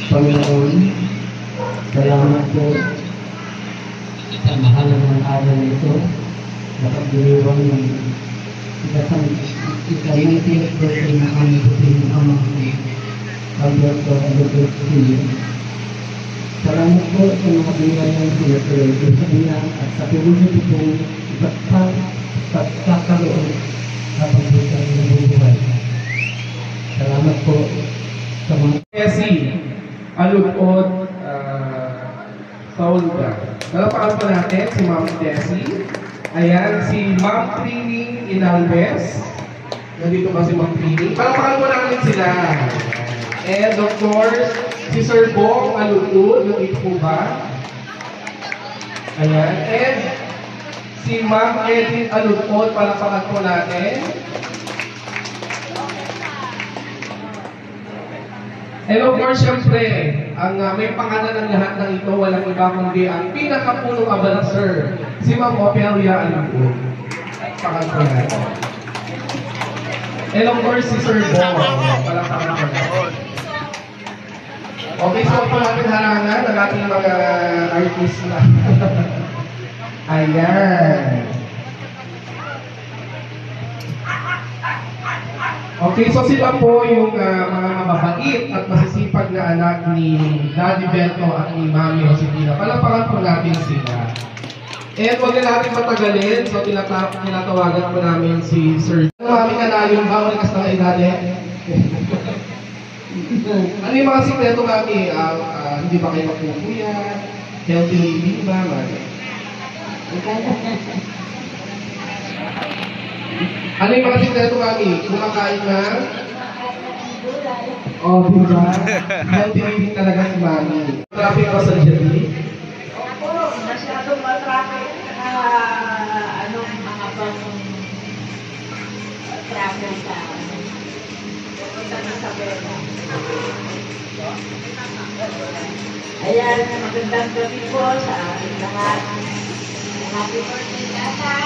Panginoon, salamat po sa mahal ng araw nito. Nakagiliwang ng ika-19th birthday na kami po ng amang Alberto Alberto. Salamat po sa mga biyayang sinatuloy sa bilang at sa pinulit itong pagkakaroon sa pagbutan ng buhay. Salamat po sa mga Tessie, Alugod, Saulga. Nalapakan pa natin si Ma'am Tessie. Ayan, si Ma'am Trini Inalves. Nandito ba si Ma'am Trini? Palapakan po natin sila. And of course, si Sir Bong Alugod. Nandito po ba? Ayan. And si Ma'am Edith Alugod. Palapakan po natin. And of course, syempre, ang may pangalan ng lahat ng ito, walang iba kundi ang pinakapunong abalasir, si Ma'am Opelia Alugod. Pangalan natin. And of course, si Sir Bo. Palakpakan po natin. Okay, so po natin harangan ng ating mga artista. Ayan. Okay, so sila po yung mga mababait at masisipag na anak ni Daddy Bento at ni Mami Josefina. Palapakan po natin sila. And huwag na natin matagalin, so tinatawagan po namin si Sir. Mami Kanayon ba? Malikas na kayo Daddy? Ano yung mga sikreto Mami? Hindi ba kayo magpupuya? Healthy living ba? Mami? Ano yung mga sikreto Mami? Kumakain na? Oh, diba? Healthy living talaga si Mami. Traffic ako sa Jerry? Opo, masyadong matraffic na mga bang travel sa pupunta na sa Bella. Ayan, magandang gabi po sa ating lahat. Happy birthday Tata!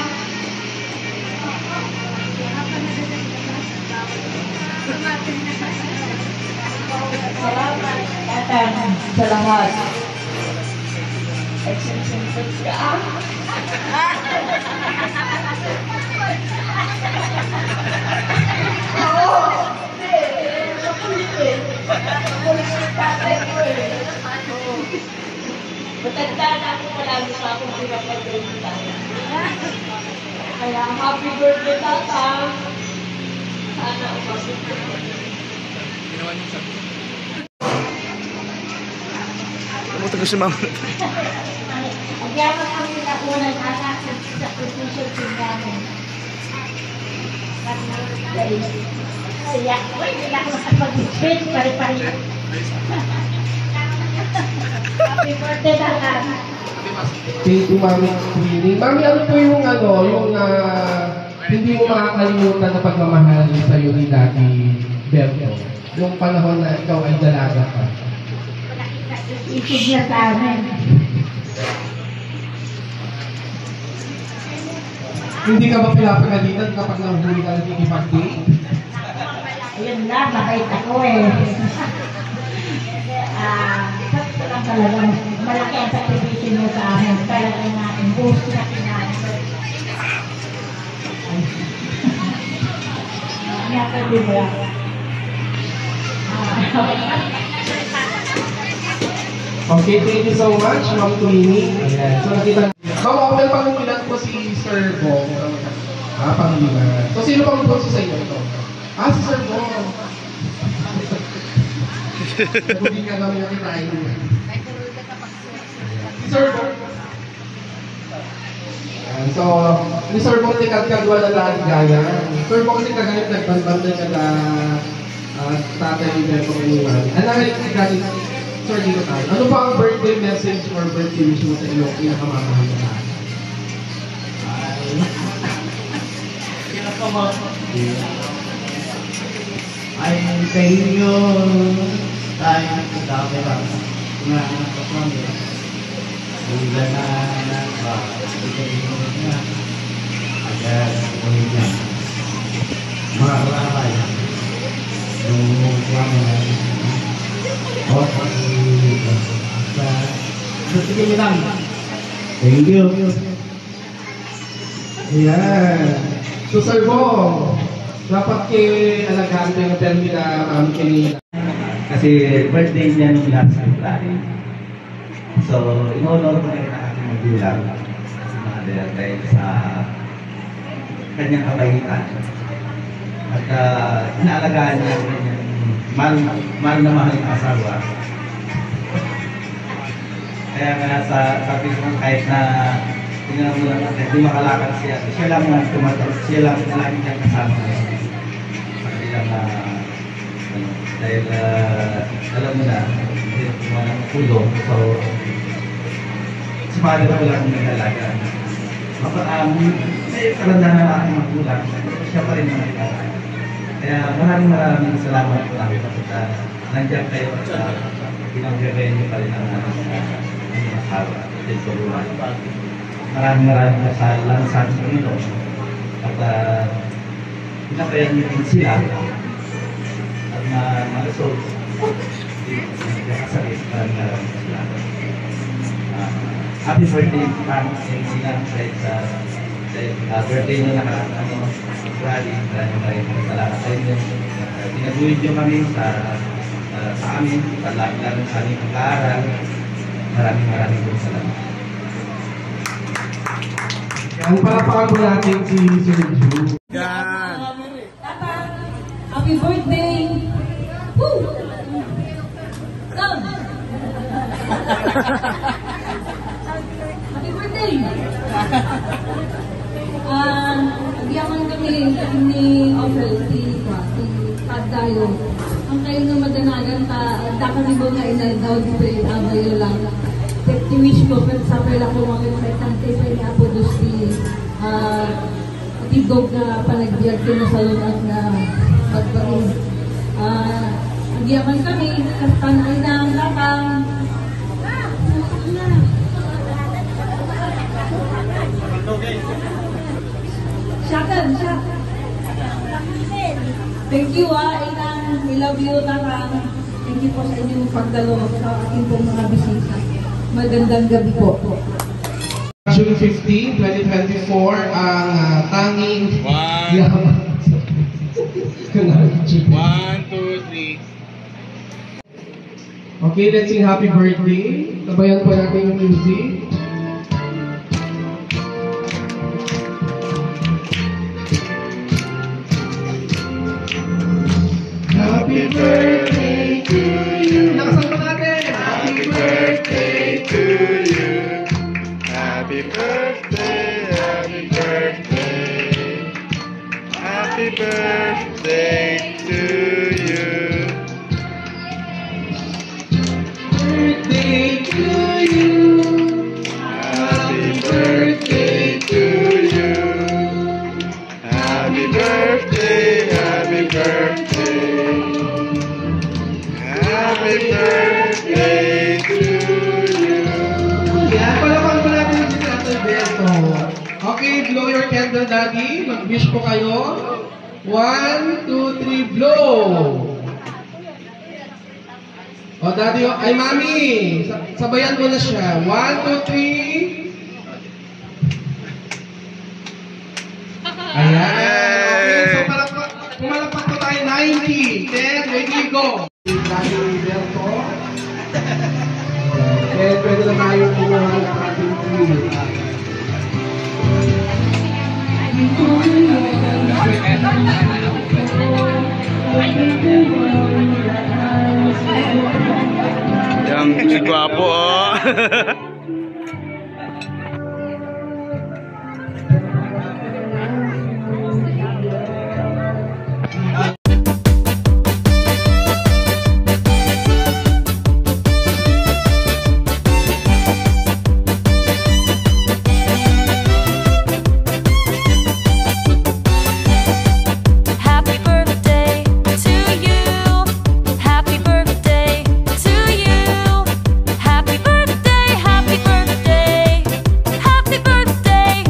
Salamat Tata sa lahat. Excited ka? Oo! Matanda na ako, palagi sa akong pinapagalitan. Kaya happy birthday Tata! Sana umasok ko. Ginawa niyo sabi. Namuto ko si Mama. Ang yaman kami na unang anak sa position namin. Kaya, hindi na ako nakapag-spin, pari-pari. Happy birthday Tata! Thank you, Mami Trini. Mami, ano po yung hindi mo makakalimutan na pagmamahal sa'yo ni Daddy Bento? Yung panahon na ikaw ay dalaga pa. Isig niya sa amin. Hindi ka ba pinapagalitan kapag nahuhuli ka ng ikipag-date? Ayun lang, mabait ako eh. Sakto lang talaga. Malaki ang sakripisyo niya sa amin. Talaga natin. Boost na kinahin. Kaya di ba? Okay, thank you so much, Ma'am Trini. Ayan. So, nakita Ma'am, okay, pangulilan po si Sir Bong. Pangulilan. So, sino pang po sa inyo ito? Si Sir Bong. Naguging ka namin yung kinain. Si Sir Bong. So, ni Sir Bong, tikad-kadwa na lahat gaya. Sir Bong, kasi kagalit nagbanbanday ka na tatay yung Bento Kaniwan. Ano nga yung galit? Sir, dito tayo. Ano pa ang birthday message or birthday wish mo sa iyong pinakamamahal na lahat? ay sa inyo tayo nagkakape lang. Kumahanap ka kami. Hula na anak ba? Ito na. Ayan, ulit na. Mga kalakay. Yung kami na. Sige nyo lang. Thank you. Ayan. So, Sir Bong, dapat alagaan ko yung hotel nila, Ma'am Kenny. Kasi birthday niya nung last February. So, in-honor ko ngayon ang aking magulang. Dahil sa kanyang kabaitan. At inaalagaan niya ang kanyang mahal na mahal na asawa. Kaya nga sabi ko kahit na tingnan mo lang natin, hindi makalakad siya lang ang tumatawag, siya lang lagi niyang kasama niya. Hindi lang dahil alam mo na, hindi na kumuha ng tulong. So, sumali ko lang ng nagalaga. May kalandahan na aking magulang, siya pa rin ang nagalaga. Kaya maraming salamat po lang at nandiyan kayo at pinag-revenge niyo pa rin ang asawa at tulungan. Maraming salamat sa akin ito at pinapayan niyo din sila at malusog nagkakasakit. Maraming salamat. Happy birthday Ma'am Kenny sa birthday nyo nakaraan February. Maraming salamat sa inyo. Pinagulit nyo kami sa amin, lalo sa aming pag-aaral. Maraming po salamat. Ang palapakan po natin si Sir Ju. Happy birthday! Woo! Come! Happy birthday! Nagyaman kami ni Ophel, si Pat Dayo. Ang kayo na madanagan kami ba nga inay daw di pa yung abayo lang. Wish ko, pero sa pala ko mga kantay pa yung apo doon si tigog na panagbiag ko na salon at na magparin. Nagyaman kami, kastanay na ang lakang. Shakan, siya. Thank you Inang. I love you, Tarang. Thank you po sa inyong pagdalo sa aking pong mga bisita. Magandang gabi po. June 15, 2024, ang tanging... 1, 2, 3. Okay, let's sing happy birthday. Tabayan po natin yung music. Happy birthday to you. Nakasan po natin. Happy birthday to you. Happy birthday, happy birthday. Happy birthday to you. Birthday to you. Happy birthday to you. Happy birthday, happy birthday. Happy birthday to you. Yan, palapan po natin si Tatay Beto. Okay, blow your candle, Daddy. Mag-wish po kayo. 1, 2, 3, blow! O, Daddy, ay, Mami! Sabayan mo na siya. 1, 2, 3. Ayan. Okay, so pumalakpak po tayo. 90, 10, ready, go! Daddy Beto. Eh, pwede na tayo kumuha ng ating clinic. Yang si Guapo, oh. Happy birthday to you. Happy birthday to you. Happy birthday, happy birthday. Happy birthday.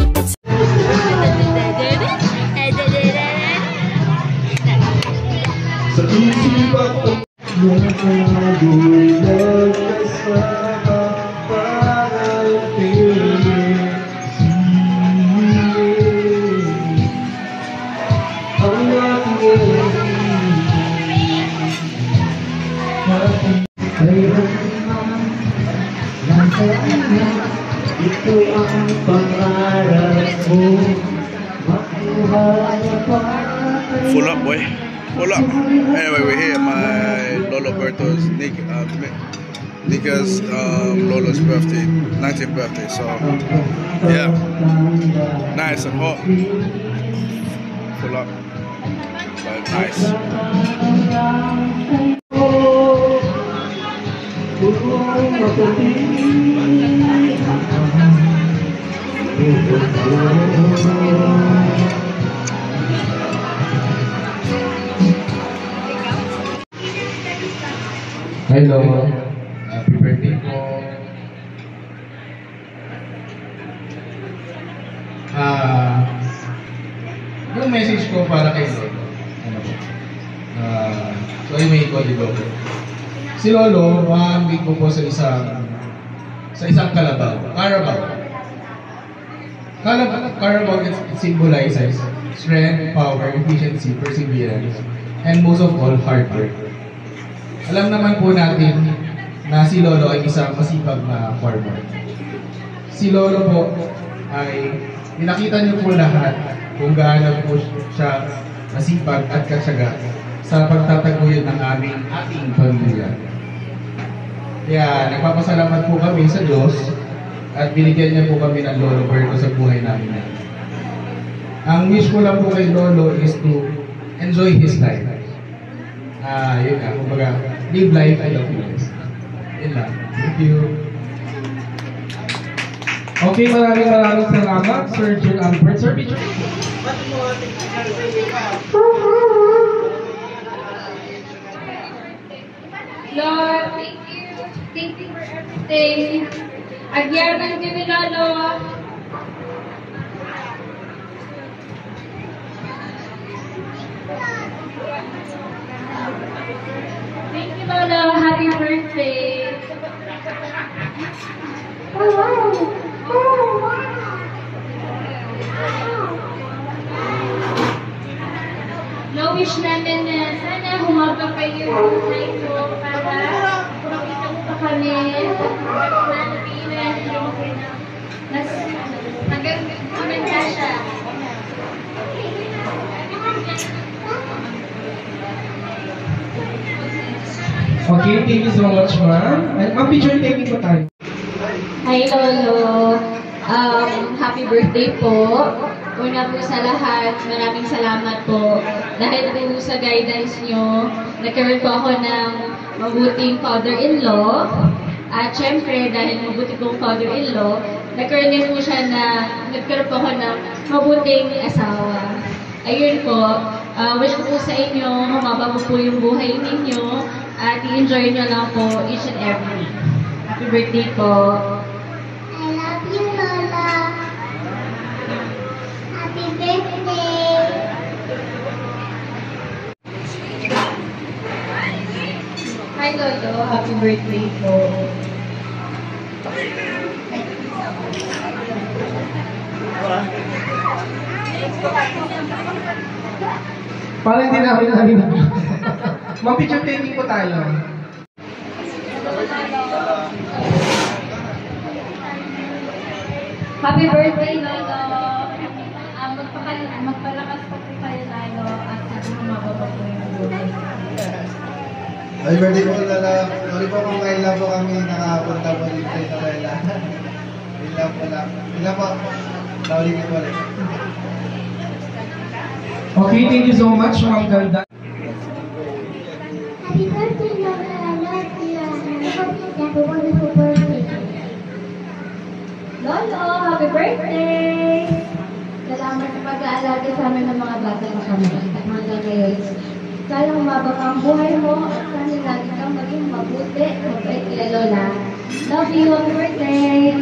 Sa isipan ko, yung mga kasama. ito ang pangarap mo, makuha na para Full up, boy. Full up. Anyway, we're here at my Lolo Berto's Nika's Lolo's birthday, 19th birthday. So yeah, nice and hot. Full up, but nice. Hello, happy birthday po. Yung message ko para kay Lolo. Ano po? So ay may ko di Lolo. Si Lolo, mahamig ko po sa isang kalabaw. Carabao, it symbolizes strength, power, efficiency, perseverance, and most of all, hard work. Alam naman po natin na si Lolo ay isang masipag na farmer. Si Lolo po ay pinakita niyo po lahat kung gaano po siya masipag at katsaga sa pagtataguyod ng ating pamilya. Kaya nagpapasalamat po kami sa Diyos at binigyan niya po kami ng Lolo Berto sa buhay namin. Ang wish ko lang po kay Lolo is to enjoy his life. Yun nga, kumbaga, live life, I love you guys. Yun lang. Thank you. Okay, maraming salamat, Sir Jill Albert. Sir, picture. Lord, thank you. Thank you for everything. Agyaman kami, Lolo. Thank you, Lolo. Happy birthday. No wish namin na sana humaba pa yung buhay ko para makita mo pa kami nanabilan mas hanggang kumanda siya. Okay, thank you so much, ma'am. Ma'am, picture taking po tayo. Hi, Lolo. Happy birthday po. Una po sa lahat, maraming salamat po. Dahil po sa guidance nyo, nagkaroon po ako ng mabuting father-in-law. At syempre, dahil mabuti pong father-in-law, nagkaroon din po siya nagkaroon po ako ng mabuting asawa. Ayun po, wish ko po sa inyo, humaba po yung buhay ninyo at i-enjoy nyo lang po each and every. Happy birthday po. I love you, Lola. Happy birthday. Hi, Lolo. Happy birthday po. Parang hindi namin Ma'am, picture taking po tayo. Happy birthday, Lolo. Magpalakas pa po kayo, Lolo. At sana humaba po yung buhay. Happy birthday po, Lola. Sorry po kung kailan po kami nakapunta po dito sa Isabela. Ilan po lang. Ilan po. Nauligin po rin. Okay, thank you so much, Ma'am Ganda. Happy birthday, Lola. I love you. I hope you have a wonderful birthday. Lolo, happy birthday! Salamat sa pag-aalaga sa amin ng mga bata na kami. Hanggang ngayon. Sana humaba pa ang buhay mo at sana lagi kang maging mabuti. Mabait kila Lola. Love you, happy birthday!